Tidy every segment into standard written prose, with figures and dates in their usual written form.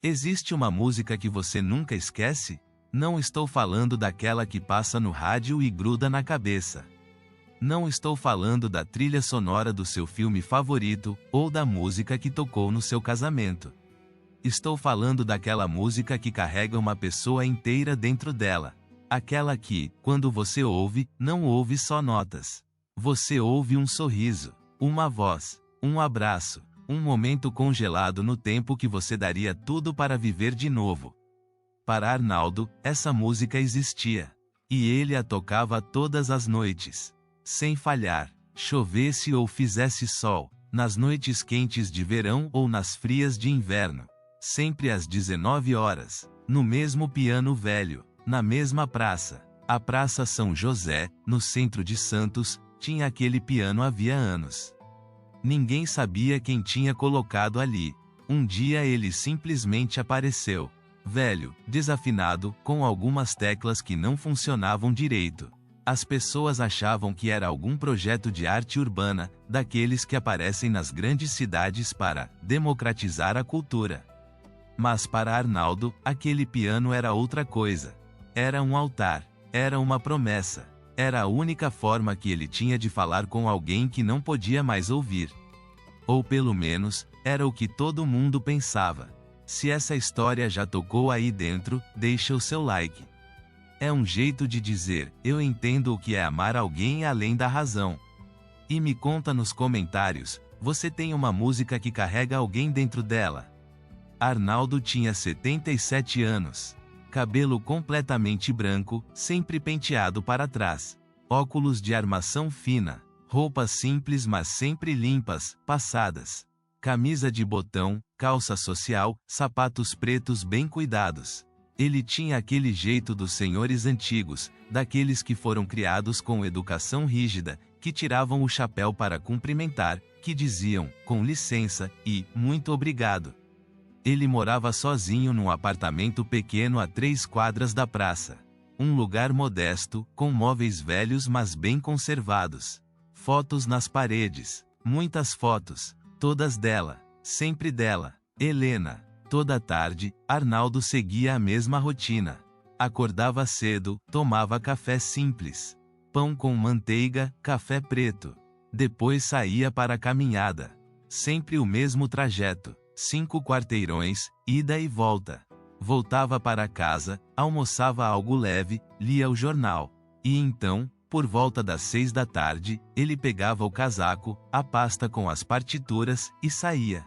Existe uma música que você nunca esquece? Não estou falando daquela que passa no rádio e gruda na cabeça. Não estou falando da trilha sonora do seu filme favorito, ou da música que tocou no seu casamento. Estou falando daquela música que carrega uma pessoa inteira dentro dela. Aquela que, quando você ouve, não ouve só notas. Você ouve um sorriso, uma voz, um abraço, um momento congelado no tempo que você daria tudo para viver de novo. Para Arnaldo, essa música existia. E ele a tocava todas as noites. Sem falhar, chovesse ou fizesse sol, nas noites quentes de verão ou nas frias de inverno. Sempre às 19 horas, no mesmo piano velho, na mesma praça. A Praça São José, no centro de Santos, tinha aquele piano havia anos. Ninguém sabia quem tinha colocado ali. Um dia ele simplesmente apareceu. Velho, desafinado, com algumas teclas que não funcionavam direito. As pessoas achavam que era algum projeto de arte urbana, daqueles que aparecem nas grandes cidades para democratizar a cultura. Mas para Arnaldo, aquele piano era outra coisa. Era um altar, era uma promessa. Era a única forma que ele tinha de falar com alguém que não podia mais ouvir. Ou pelo menos, era o que todo mundo pensava. Se essa história já tocou aí dentro, deixa o seu like. É um jeito de dizer, eu entendo o que é amar alguém além da razão. E me conta nos comentários, você tem uma música que carrega alguém dentro dela? Arnaldo tinha 77 anos. Cabelo completamente branco, sempre penteado para trás. Óculos de armação fina. Roupas simples mas sempre limpas, passadas. Camisa de botão, calça social, sapatos pretos bem cuidados. Ele tinha aquele jeito dos senhores antigos, daqueles que foram criados com educação rígida, que tiravam o chapéu para cumprimentar, que diziam, com licença, e, muito obrigado. Ele morava sozinho num apartamento pequeno a 3 quadras da praça. Um lugar modesto, com móveis velhos mas bem conservados. Fotos nas paredes. Muitas fotos. Todas dela. Sempre dela. Helena. Toda tarde, Arnaldo seguia a mesma rotina. Acordava cedo, tomava café simples. Pão com manteiga, café preto. Depois saía para a caminhada. Sempre o mesmo trajeto. 5 quarteirões, ida e volta. Voltava para casa, almoçava algo leve, lia o jornal. E então, por volta das 6 da tarde, ele pegava o casaco, a pasta com as partituras, e saía.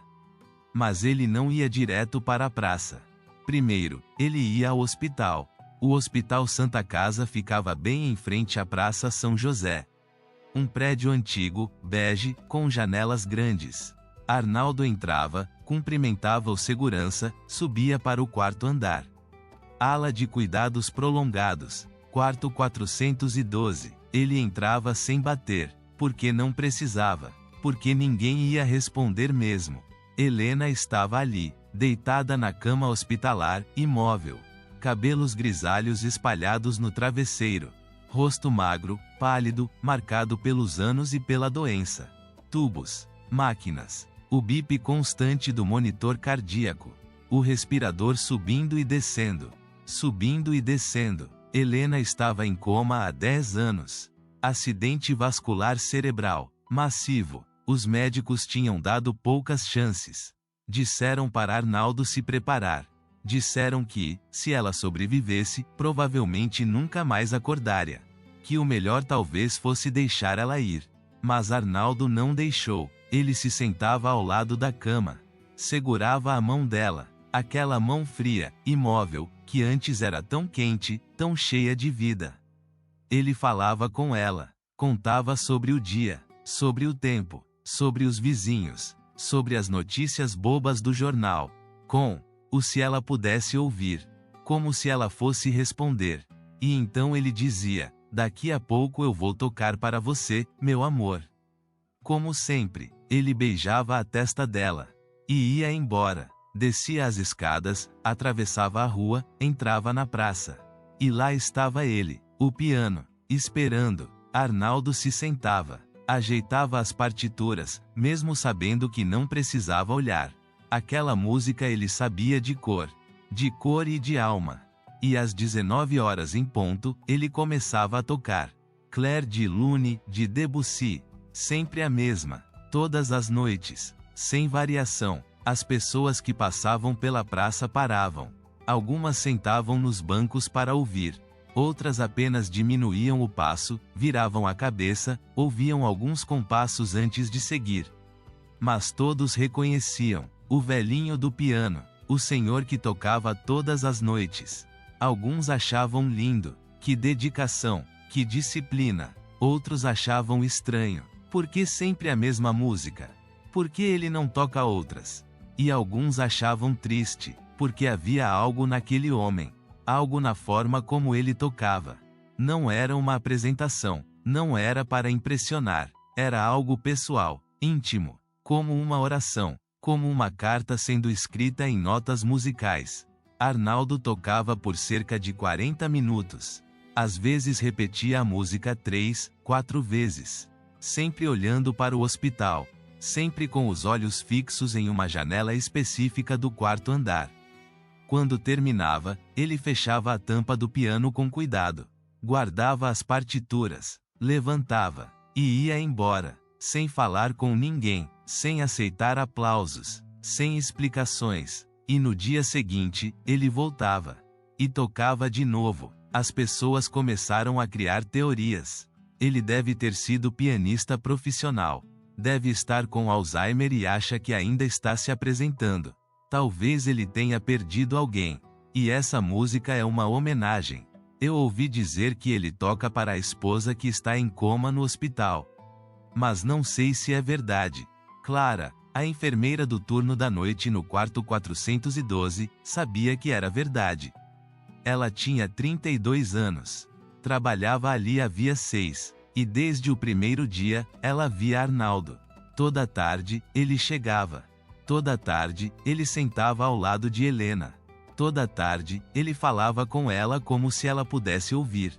Mas ele não ia direto para a praça. Primeiro, ele ia ao hospital. O Hospital Santa Casa ficava bem em frente à Praça São José. Um prédio antigo, bege, com janelas grandes. Arnaldo entrava, cumprimentava o segurança, subia para o 4º andar. Ala de cuidados prolongados, quarto 412. Ele entrava sem bater, porque não precisava, porque ninguém ia responder mesmo. Helena estava ali, deitada na cama hospitalar, imóvel. Cabelos grisalhos espalhados no travesseiro. Rosto magro, pálido, marcado pelos anos e pela doença. Tubos, máquinas. O bip constante do monitor cardíaco. O respirador subindo e descendo. Subindo e descendo. Helena estava em coma há 10 anos. Acidente vascular cerebral. Massivo. Os médicos tinham dado poucas chances. Disseram para Arnaldo se preparar. Disseram que, se ela sobrevivesse, provavelmente nunca mais acordaria. Que o melhor talvez fosse deixar ela ir. Mas Arnaldo não deixou. Ele se sentava ao lado da cama. Segurava a mão dela. Aquela mão fria, imóvel, que antes era tão quente, tão cheia de vida. Ele falava com ela. Contava sobre o dia, sobre o tempo, sobre os vizinhos, sobre as notícias bobas do jornal. Se ela pudesse ouvir. Como se ela fosse responder. E então ele dizia, daqui a pouco eu vou tocar para você, meu amor. Como sempre, ele beijava a testa dela. E ia embora. Descia as escadas, atravessava a rua, entrava na praça. E lá estava ele, o piano, esperando. Arnaldo se sentava, ajeitava as partituras, mesmo sabendo que não precisava olhar. Aquela música ele sabia de cor e de alma. E às 19 horas em ponto, ele começava a tocar. Clair de Lune, de Debussy. Sempre a mesma. Todas as noites. Sem variação. As pessoas que passavam pela praça paravam. Algumas sentavam nos bancos para ouvir. Outras apenas diminuíam o passo, viravam a cabeça, ouviam alguns compassos antes de seguir. Mas todos reconheciam o velhinho do piano, o senhor que tocava todas as noites. Alguns achavam lindo, que dedicação, que disciplina. Outros achavam estranho, por que sempre a mesma música? Por que ele não toca outras? E alguns achavam triste, porque havia algo naquele homem, algo na forma como ele tocava. Não era uma apresentação, não era para impressionar, era algo pessoal, íntimo, como uma oração, como uma carta sendo escrita em notas musicais. Arnaldo tocava por cerca de 40 minutos. Às vezes repetia a música 3, 4 vezes. Sempre olhando para o hospital. Sempre com os olhos fixos em uma janela específica do quarto andar. Quando terminava, ele fechava a tampa do piano com cuidado. Guardava as partituras. Levantava. E ia embora. Sem falar com ninguém. Sem aceitar aplausos. Sem explicações. E no dia seguinte, ele voltava. E tocava de novo. As pessoas começaram a criar teorias. Ele deve ter sido pianista profissional. Deve estar com Alzheimer e acha que ainda está se apresentando. Talvez ele tenha perdido alguém. E essa música é uma homenagem. Eu ouvi dizer que ele toca para a esposa que está em coma no hospital. Mas não sei se é verdade. Clara, a enfermeira do turno da noite no quarto 412, sabia que era verdade. Ela tinha 32 anos. Trabalhava ali havia 6. E desde o primeiro dia, ela via Arnaldo. Toda tarde, ele chegava. Toda tarde, ele sentava ao lado de Helena. Toda tarde, ele falava com ela como se ela pudesse ouvir.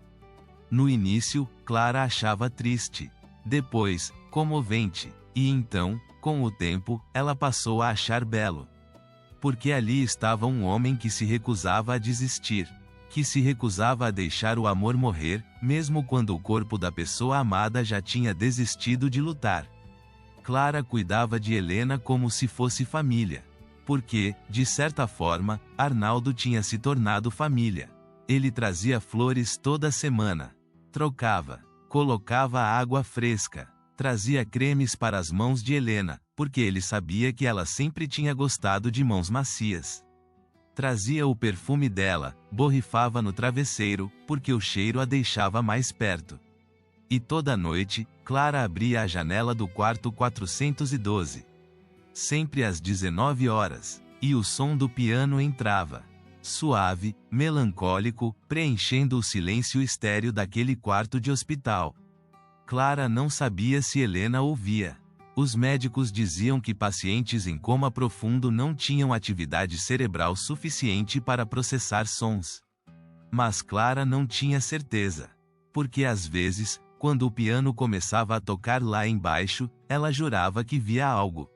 No início, Clara achava triste. Depois, comovente. E então, com o tempo, ela passou a achar belo. Porque ali estava um homem que se recusava a desistir. Que se recusava a deixar o amor morrer, mesmo quando o corpo da pessoa amada já tinha desistido de lutar. Clara cuidava de Helena como se fosse família. Porque, de certa forma, Arnaldo tinha se tornado família. Ele trazia flores toda semana. Trocava. Colocava água fresca. Trazia cremes para as mãos de Helena, porque ele sabia que ela sempre tinha gostado de mãos macias. Trazia o perfume dela, borrifava no travesseiro, porque o cheiro a deixava mais perto. E toda noite, Clara abria a janela do quarto 412. Sempre às 19 horas, e o som do piano entrava. Suave, melancólico, preenchendo o silêncio estéril daquele quarto de hospital. Clara não sabia se Helena ouvia. Os médicos diziam que pacientes em coma profundo não tinham atividade cerebral suficiente para processar sons. Mas Clara não tinha certeza. Porque às vezes, quando o piano começava a tocar lá embaixo, ela jurava que via algo.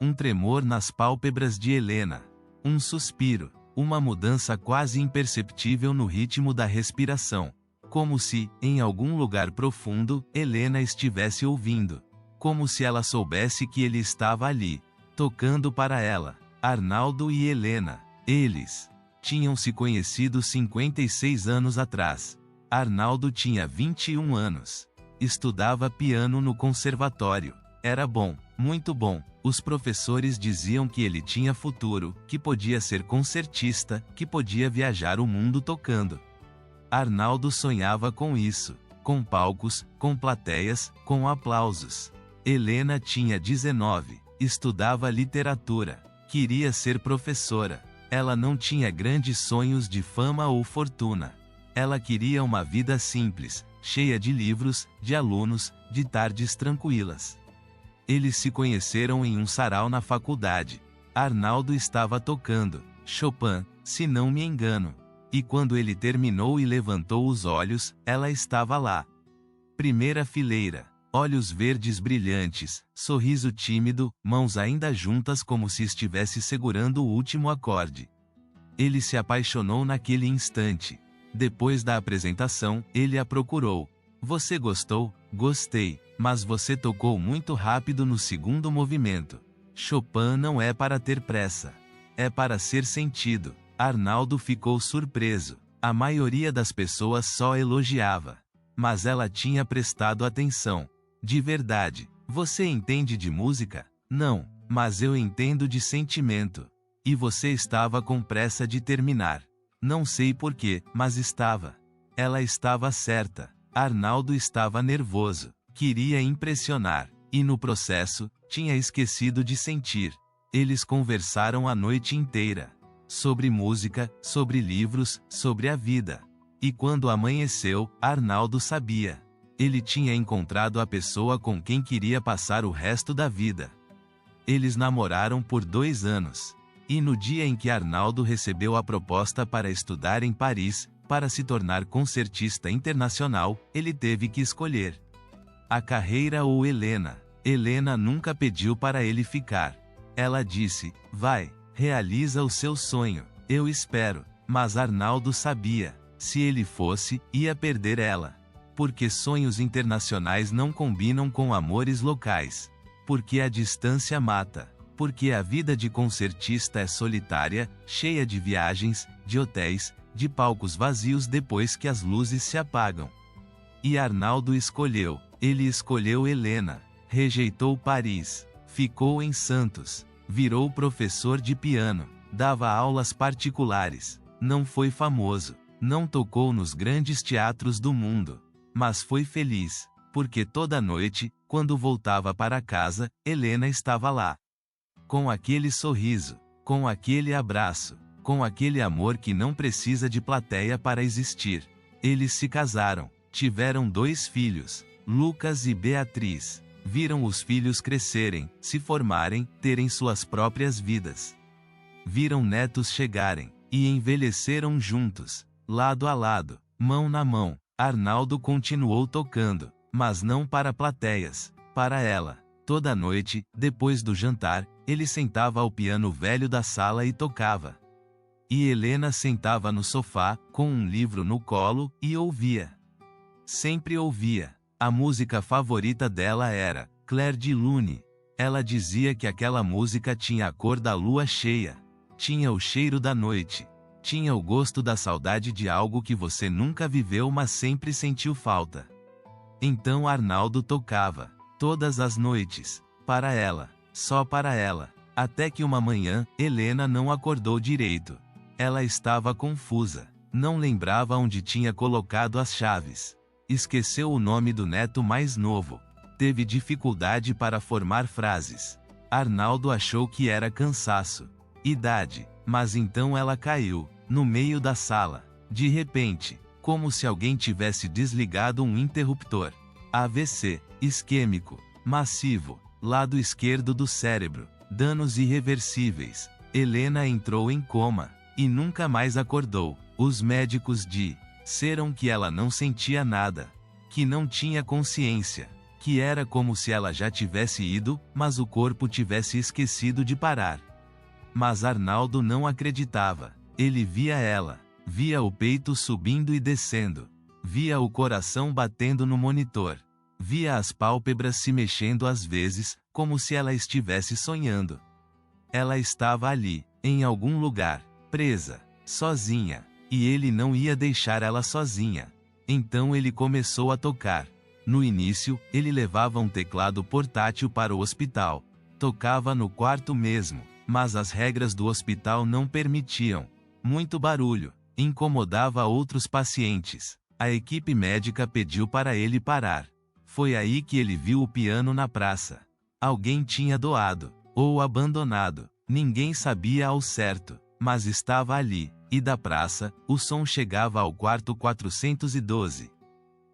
Um tremor nas pálpebras de Helena. Um suspiro. Uma mudança quase imperceptível no ritmo da respiração. Como se, em algum lugar profundo, Helena estivesse ouvindo. Como se ela soubesse que ele estava ali, tocando para ela. Arnaldo e Helena. Eles tinham se conhecido 56 anos atrás. Arnaldo tinha 21 anos. Estudava piano no conservatório. Era bom, muito bom. Os professores diziam que ele tinha futuro, que podia ser concertista, que podia viajar o mundo tocando. Arnaldo sonhava com isso. Com palcos, com plateias, com aplausos. Helena tinha 19, estudava literatura, queria ser professora. Ela não tinha grandes sonhos de fama ou fortuna. Ela queria uma vida simples, cheia de livros, de alunos, de tardes tranquilas. Eles se conheceram em um sarau na faculdade. Arnaldo estava tocando Chopin, se não me engano. E quando ele terminou e levantou os olhos, ela estava lá. Primeira fileira. Olhos verdes brilhantes, sorriso tímido, mãos ainda juntas como se estivesse segurando o último acorde. Ele se apaixonou naquele instante. Depois da apresentação, ele a procurou. Você gostou? Gostei, mas você tocou muito rápido no segundo movimento. Chopin não é para ter pressa. É para ser sentido. Arnaldo ficou surpreso. A maioria das pessoas só elogiava. Mas ela tinha prestado atenção. De verdade, você entende de música? Não, mas eu entendo de sentimento. E você estava com pressa de terminar. Não sei porquê, mas estava. Ela estava certa. Arnaldo estava nervoso. Queria impressionar. E no processo, tinha esquecido de sentir. Eles conversaram a noite inteira. Sobre música, sobre livros, sobre a vida. E quando amanheceu, Arnaldo sabia. Ele tinha encontrado a pessoa com quem queria passar o resto da vida. Eles namoraram por 2 anos. E no dia em que Arnaldo recebeu a proposta para estudar em Paris, para se tornar concertista internacional, ele teve que escolher a carreira ou Helena. Helena nunca pediu para ele ficar. Ela disse: vai, realiza o seu sonho, eu espero. Mas Arnaldo sabia, se ele fosse, ia perder ela. Porque sonhos internacionais não combinam com amores locais. Porque a distância mata. Porque a vida de concertista é solitária, cheia de viagens, de hotéis, de palcos vazios depois que as luzes se apagam. E Arnaldo escolheu. Ele escolheu Helena. Rejeitou Paris. Ficou em Santos. Virou professor de piano. Dava aulas particulares. Não foi famoso. Não tocou nos grandes teatros do mundo. Mas foi feliz. Porque toda noite, quando voltava para casa, Helena estava lá. Com aquele sorriso. Com aquele abraço. Com aquele amor que não precisa de plateia para existir. Eles se casaram. Tiveram 2 filhos. Lucas e Beatriz. Viram os filhos crescerem, se formarem, terem suas próprias vidas. Viram netos chegarem. E envelheceram juntos. Lado a lado. Mão na mão. Arnaldo continuou tocando. Mas não para plateias. Para ela. Toda noite, depois do jantar, ele sentava ao piano velho da sala e tocava. E Helena sentava no sofá, com um livro no colo, e ouvia. Sempre ouvia. A música favorita dela era Clair de Lune. Ela dizia que aquela música tinha a cor da lua cheia. Tinha o cheiro da noite. Tinha o gosto da saudade de algo que você nunca viveu mas sempre sentiu falta. Então Arnaldo tocava. Todas as noites. Para ela. Só para ela. Até que uma manhã, Helena não acordou direito. Ela estava confusa. Não lembrava onde tinha colocado as chaves. Esqueceu o nome do neto mais novo. Teve dificuldade para formar frases. Arnaldo achou que era cansaço. Idade. Mas então ela caiu. No meio da sala. De repente. Como se alguém tivesse desligado um interruptor. AVC. Isquêmico. Massivo. Lado esquerdo do cérebro. Danos irreversíveis. Helena entrou em coma. E nunca mais acordou. Os médicos disseram que ela não sentia nada. Que não tinha consciência. Que era como se ela já tivesse ido, mas o corpo tivesse esquecido de parar. Mas Arnaldo não acreditava. Ele via ela. Via o peito subindo e descendo. Via o coração batendo no monitor. Via as pálpebras se mexendo às vezes, como se ela estivesse sonhando. Ela estava ali, em algum lugar, presa, sozinha. E ele não ia deixar ela sozinha. Então ele começou a tocar. No início, ele levava um teclado portátil para o hospital. Tocava no quarto mesmo, mas as regras do hospital não permitiam. Muito barulho. Incomodava outros pacientes. A equipe médica pediu para ele parar. Foi aí que ele viu o piano na praça. Alguém tinha doado, ou abandonado. Ninguém sabia ao certo, mas estava ali. E da praça, o som chegava ao quarto 412.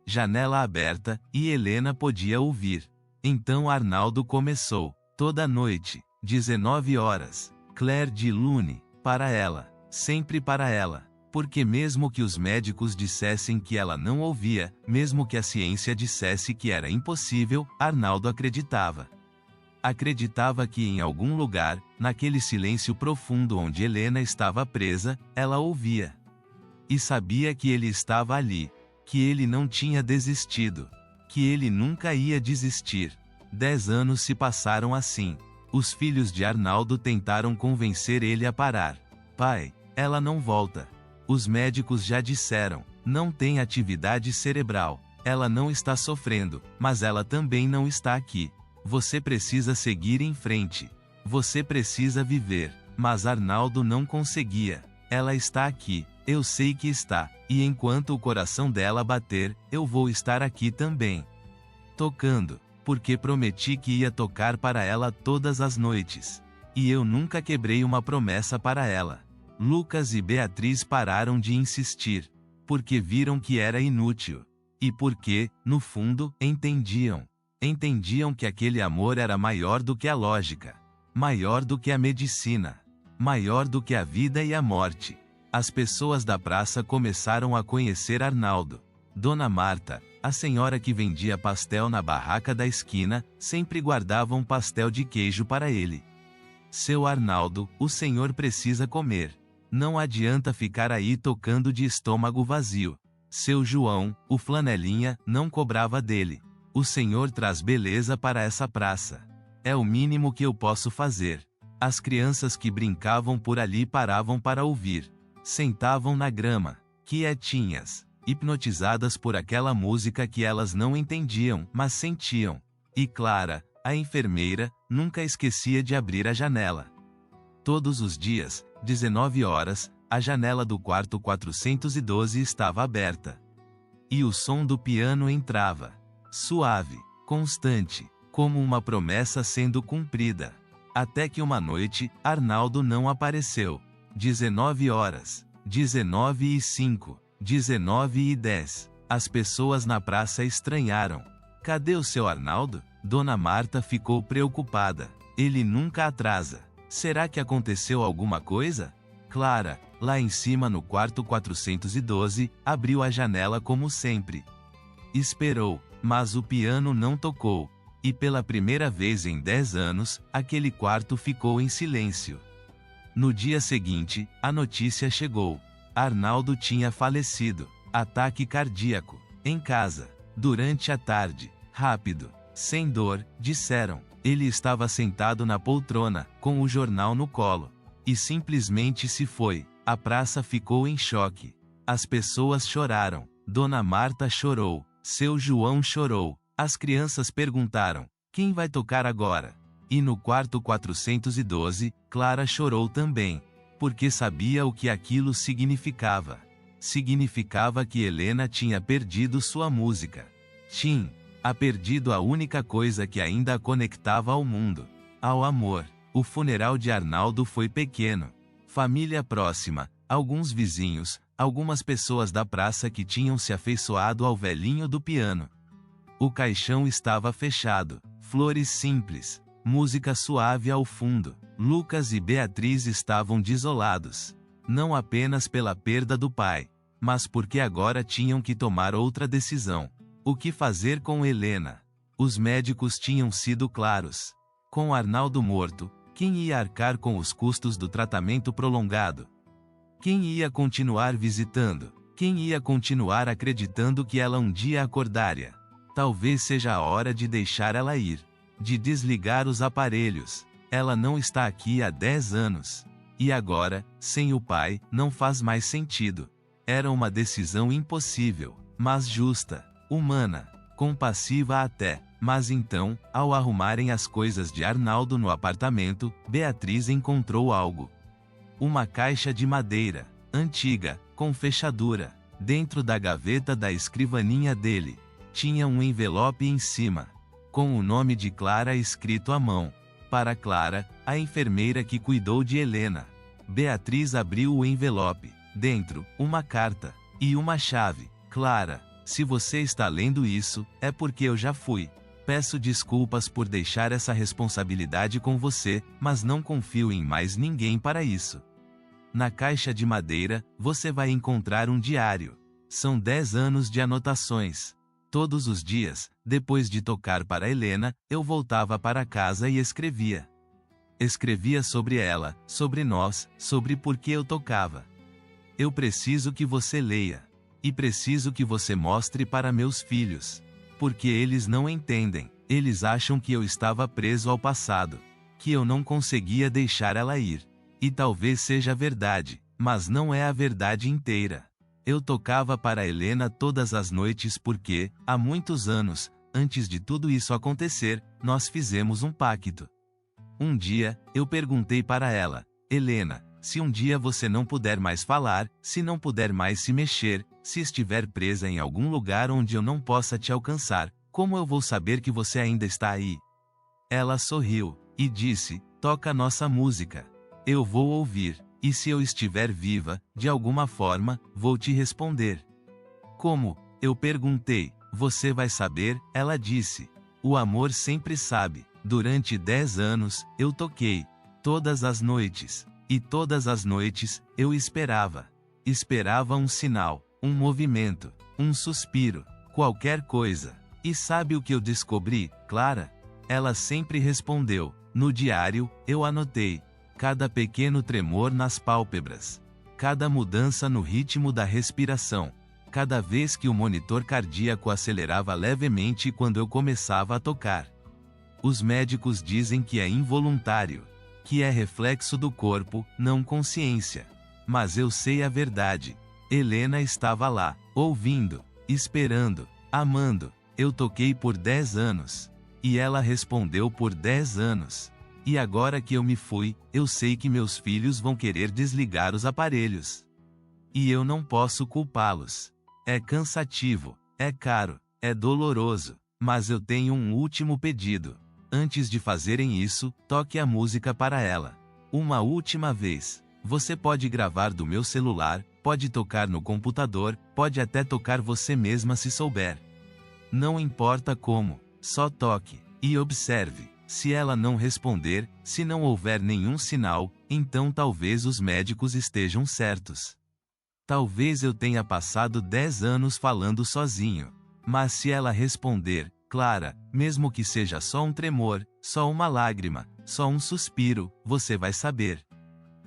Janela aberta, e Helena podia ouvir. Então Arnaldo começou. Toda noite, 19 horas. Clair de Lune. Para ela. Sempre para ela. Porque mesmo que os médicos dissessem que ela não ouvia, mesmo que a ciência dissesse que era impossível, Arnaldo acreditava. Acreditava que em algum lugar, naquele silêncio profundo onde Helena estava presa, ela ouvia. E sabia que ele estava ali, que ele não tinha desistido, que ele nunca ia desistir. 10 anos se passaram assim. Os filhos de Arnaldo tentaram convencer ele a parar. Pai, ela não volta. Os médicos já disseram, não tem atividade cerebral. Ela não está sofrendo, mas ela também não está aqui. Você precisa seguir em frente. Você precisa viver. Mas Arnaldo não conseguia. Ela está aqui. Eu sei que está. E enquanto o coração dela bater, eu vou estar aqui também. Tocando. Porque prometi que ia tocar para ela todas as noites. E eu nunca quebrei uma promessa para ela. Lucas e Beatriz pararam de insistir. Porque viram que era inútil. E porque, no fundo, entendiam. Entendiam que aquele amor era maior do que a lógica. Maior do que a medicina. Maior do que a vida e a morte. As pessoas da praça começaram a conhecer Arnaldo. Dona Marta, a senhora que vendia pastel na barraca da esquina, sempre guardava um pastel de queijo para ele. Seu Arnaldo, o senhor precisa comer. Não adianta ficar aí tocando de estômago vazio. Seu João, o flanelinha, não cobrava dele. O senhor traz beleza para essa praça. É o mínimo que eu posso fazer. As crianças que brincavam por ali paravam para ouvir. Sentavam na grama, quietinhas, hipnotizadas por aquela música que elas não entendiam, mas sentiam. E Clara, a enfermeira, nunca esquecia de abrir a janela. Todos os dias, 19 horas, a janela do quarto 412 estava aberta. E o som do piano entrava. Suave, constante, como uma promessa sendo cumprida. Até que uma noite, Arnaldo não apareceu. 19 horas, 19h05, 19h10. As pessoas na praça estranharam. Cadê o seu Arnaldo? Dona Marta ficou preocupada. Ele nunca atrasa. Será que aconteceu alguma coisa? Clara, lá em cima no quarto 412, abriu a janela como sempre. Esperou, mas o piano não tocou. E pela primeira vez em 10 anos, aquele quarto ficou em silêncio. No dia seguinte, a notícia chegou. Arnaldo tinha falecido. Ataque cardíaco. Em casa. Durante a tarde. Rápido. Sem dor, disseram. Ele estava sentado na poltrona, com o jornal no colo. E simplesmente se foi. A praça ficou em choque. As pessoas choraram. Dona Marta chorou. Seu João chorou. As crianças perguntaram: quem vai tocar agora? E no quarto 412, Clara chorou também. Porque sabia o que aquilo significava. Significava que Helena tinha perdido sua música. A perdido a única coisa que ainda a conectava ao mundo. Ao amor. O funeral de Arnaldo foi pequeno. Família próxima, alguns vizinhos, algumas pessoas da praça que tinham se afeiçoado ao velhinho do piano. O caixão estava fechado. Flores simples. Música suave ao fundo. Lucas e Beatriz estavam desolados. Não apenas pela perda do pai, mas porque agora tinham que tomar outra decisão. O que fazer com Helena? Os médicos tinham sido claros. Com Arnaldo morto, quem ia arcar com os custos do tratamento prolongado? Quem ia continuar visitando? Quem ia continuar acreditando que ela um dia acordaria? Talvez seja a hora de deixar ela ir. De desligar os aparelhos. Ela não está aqui há 10 anos. E agora, sem o pai, não faz mais sentido. Era uma decisão impossível, mas justa, humana, compassiva até. Mas então, ao arrumarem as coisas de Arnaldo no apartamento, Beatriz encontrou algo. Uma caixa de madeira, antiga, com fechadura. Dentro da gaveta da escrivaninha dele, tinha um envelope em cima, com o nome de Clara escrito à mão. Para Clara, a enfermeira que cuidou de Helena. Beatriz abriu o envelope. Dentro, uma carta. E uma chave. Clara, se você está lendo isso, é porque eu já fui. Peço desculpas por deixar essa responsabilidade com você, mas não confio em mais ninguém para isso. Na caixa de madeira, você vai encontrar um diário. São 10 anos de anotações. Todos os dias, depois de tocar para Helena, eu voltava para casa e escrevia. Escrevia sobre ela, sobre nós, sobre por que eu tocava. Eu preciso que você leia. E preciso que você mostre para meus filhos. Porque eles não entendem. Eles acham que eu estava preso ao passado. Que eu não conseguia deixar ela ir. E talvez seja verdade, mas não é a verdade inteira. Eu tocava para Helena todas as noites porque, há muitos anos, antes de tudo isso acontecer, nós fizemos um pacto. Um dia, eu perguntei para ela, Helena, se um dia você não puder mais falar, se não puder mais se mexer, se estiver presa em algum lugar onde eu não possa te alcançar, como eu vou saber que você ainda está aí? Ela sorriu, e disse, toca nossa música. Eu vou ouvir. E se eu estiver viva, de alguma forma, vou te responder. Como? Eu perguntei. Você vai saber, ela disse. O amor sempre sabe. Durante 10 anos, eu toquei. Todas as noites. E todas as noites, eu esperava. Esperava um sinal, um movimento, um suspiro, qualquer coisa. E sabe o que eu descobri, Clara? Ela sempre respondeu. No diário, eu anotei. Cada pequeno tremor nas pálpebras, cada mudança no ritmo da respiração, cada vez que o monitor cardíaco acelerava levemente quando eu começava a tocar. Os médicos dizem que é involuntário, que é reflexo do corpo, não consciência. Mas eu sei a verdade. Helena estava lá, ouvindo, esperando, amando. Eu toquei por 10 anos. E ela respondeu por 10 anos. E agora que eu me fui, eu sei que meus filhos vão querer desligar os aparelhos. E eu não posso culpá-los. É cansativo, é caro, é doloroso, mas eu tenho um último pedido. Antes de fazerem isso, toque a música para ela. Uma última vez. Você pode gravar do meu celular, pode tocar no computador, pode até tocar você mesma se souber. Não importa como, só toque. E observe. Se ela não responder, se não houver nenhum sinal, então talvez os médicos estejam certos. Talvez eu tenha passado 10 anos falando sozinho. Mas se ela responder, Clara, mesmo que seja só um tremor, só uma lágrima, só um suspiro, você vai saber.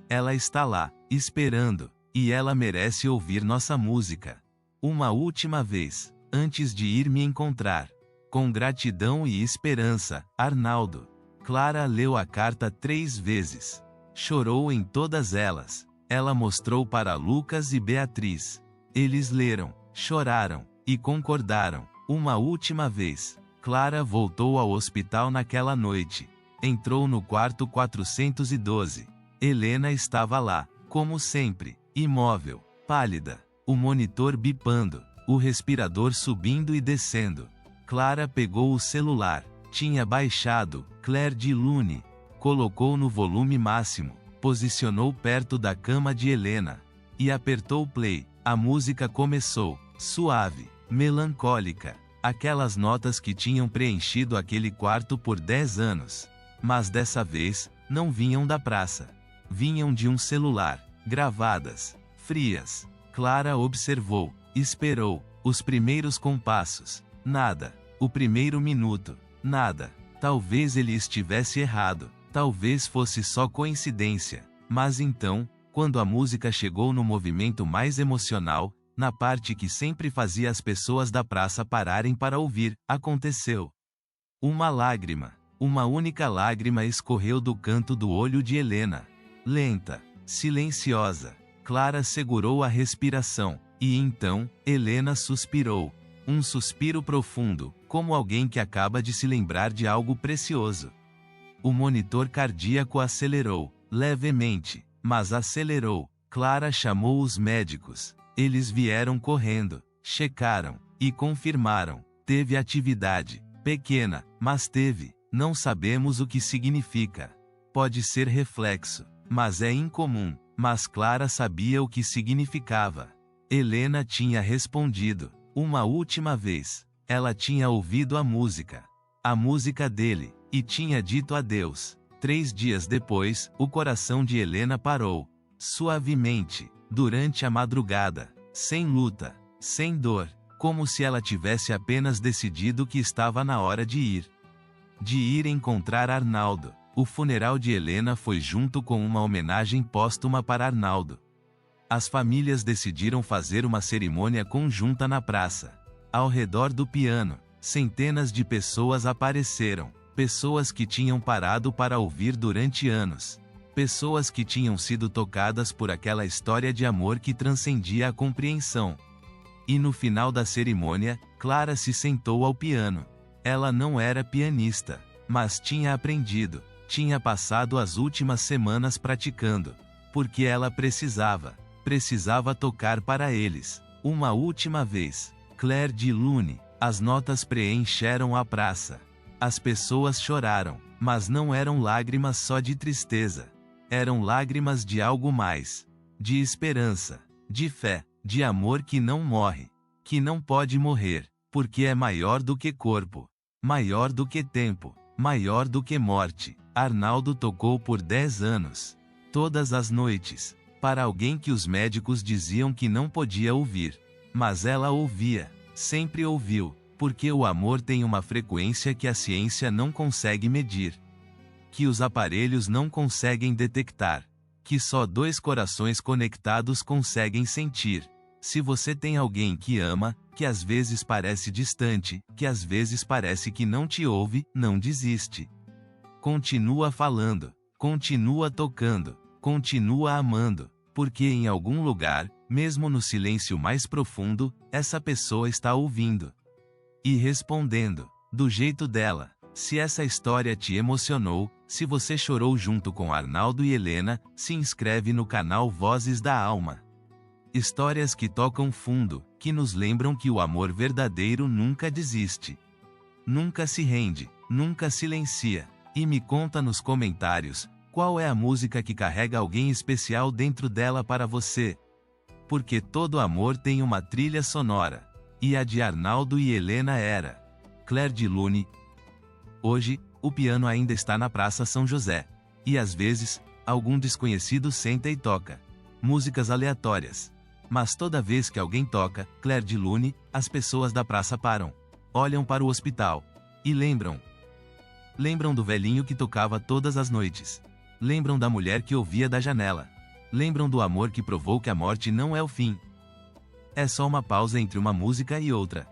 Ela está lá, esperando, e ela merece ouvir nossa música. Uma última vez, antes de ir me encontrar. Com gratidão e esperança, Arnaldo. Clara leu a carta 3 vezes. Chorou em todas elas. Ela mostrou para Lucas e Beatriz. Eles leram, choraram, e concordaram. Uma última vez. Clara voltou ao hospital naquela noite. Entrou no quarto 412. Helena estava lá, como sempre, imóvel, pálida. O monitor bipando, o respirador subindo e descendo. Clara pegou o celular. Tinha baixado, Claire de Lune. Colocou no volume máximo. Posicionou perto da cama de Helena. E apertou play. A música começou. Suave, melancólica. Aquelas notas que tinham preenchido aquele quarto por 10 anos. Mas dessa vez, não vinham da praça. Vinham de um celular. Gravadas. Frias. Clara observou. Esperou. Os primeiros compassos. Nada. O primeiro minuto. Nada. Talvez ele estivesse errado. Talvez fosse só coincidência. Mas então, quando a música chegou no movimento mais emocional, na parte que sempre fazia as pessoas da praça pararem para ouvir, aconteceu. Uma lágrima. Uma única lágrima escorreu do canto do olho de Helena. Lenta. Silenciosa. Clara segurou a respiração. E então, Helena suspirou. Um suspiro profundo, como alguém que acaba de se lembrar de algo precioso. O monitor cardíaco acelerou, levemente, mas acelerou. Clara chamou os médicos. Eles vieram correndo, checaram, e confirmaram. Teve atividade, pequena, mas teve. Não sabemos o que significa. Pode ser reflexo, mas é incomum. Mas Clara sabia o que significava. Helena tinha respondido. Uma última vez. Ela tinha ouvido a música. A música dele. E tinha dito adeus. 3 dias depois, o coração de Helena parou. suavemente, durante a madrugada, sem luta, sem dor, como se ela tivesse apenas decidido que estava na hora de ir. De ir encontrar Arnaldo. O funeral de Helena foi junto com uma homenagem póstuma para Arnaldo. As famílias decidiram fazer uma cerimônia conjunta na praça. Ao redor do piano, centenas de pessoas apareceram. Pessoas que tinham parado para ouvir durante anos. Pessoas que tinham sido tocadas por aquela história de amor que transcendia a compreensão. E no final da cerimônia, Clara se sentou ao piano. Ela não era pianista, mas tinha aprendido. Tinha passado as últimas semanas praticando. Porque ela precisava tocar para eles. Uma última vez. Clair de Lune. As notas preencheram a praça. As pessoas choraram, mas não eram lágrimas só de tristeza. Eram lágrimas de algo mais. De esperança, de fé, de amor que não morre. Que não pode morrer, porque é maior do que corpo. Maior do que tempo. Maior do que morte. Arnaldo tocou por 10 anos. Todas as noites. Para alguém que os médicos diziam que não podia ouvir. Mas ela ouvia. Sempre ouviu. Porque o amor tem uma frequência que a ciência não consegue medir. Que os aparelhos não conseguem detectar. Que só 2 corações conectados conseguem sentir. Se você tem alguém que ama, que às vezes parece distante, que às vezes parece que não te ouve, não desiste. Continua falando, continua tocando, continua amando, porque em algum lugar, mesmo no silêncio mais profundo, essa pessoa está ouvindo. E respondendo, do jeito dela. Se essa história te emocionou, se você chorou junto com Arnaldo e Helena, se inscreve no canal Vozes da Alma. Histórias que tocam fundo, que nos lembram que o amor verdadeiro nunca desiste. Nunca se rende, nunca silencia. E me conta nos comentários, qual é a música que carrega alguém especial dentro dela para você? Porque todo amor tem uma trilha sonora. E a de Arnaldo e Helena era Clair de Lune. Hoje, o piano ainda está na Praça São José. E às vezes, algum desconhecido senta e toca músicas aleatórias. Mas toda vez que alguém toca Clair de Lune, as pessoas da praça param, olham para o hospital e lembram do velhinho que tocava todas as noites. Lembram da mulher que ouvia da janela. Lembram do amor que provou que a morte não é o fim. É só uma pausa entre uma música e outra.